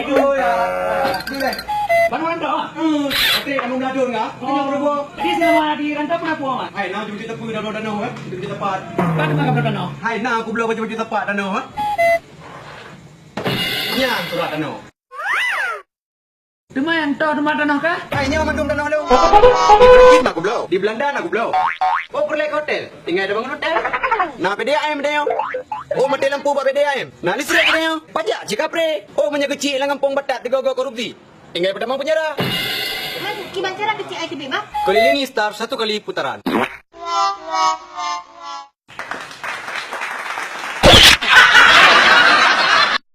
itu ya. Sudah. Banuan dah. Ate, kamu meladun ka? Tinggal berapa? Jadi selama di rantau pernah puang ah. Hai, nak jumpa tepu dalam danau ha? Jumpa tepat. Kan makan berapa Hai, nak aku belum jumpa tepat danau ha? Ya, surat danau. Cuma yang tahu rumah tanah kah? Hai, nyawa mandum danau lu. Di Pergi aku belum. Di Belanda aku belum. Oh, pergi ke hotel. Tinggal ada bangun hotel. Nah, PDAM dia. Oh, mati lampu buat PDAM. Nah, listrik dia. Pajak cik kapre. Oh, banyak kecil lang kampung batat tiga-tiga korupsi. Tinggal pada mau penjara. Gimana cara kecil ITB, Mak? Kelilingi star 1 kali putaran.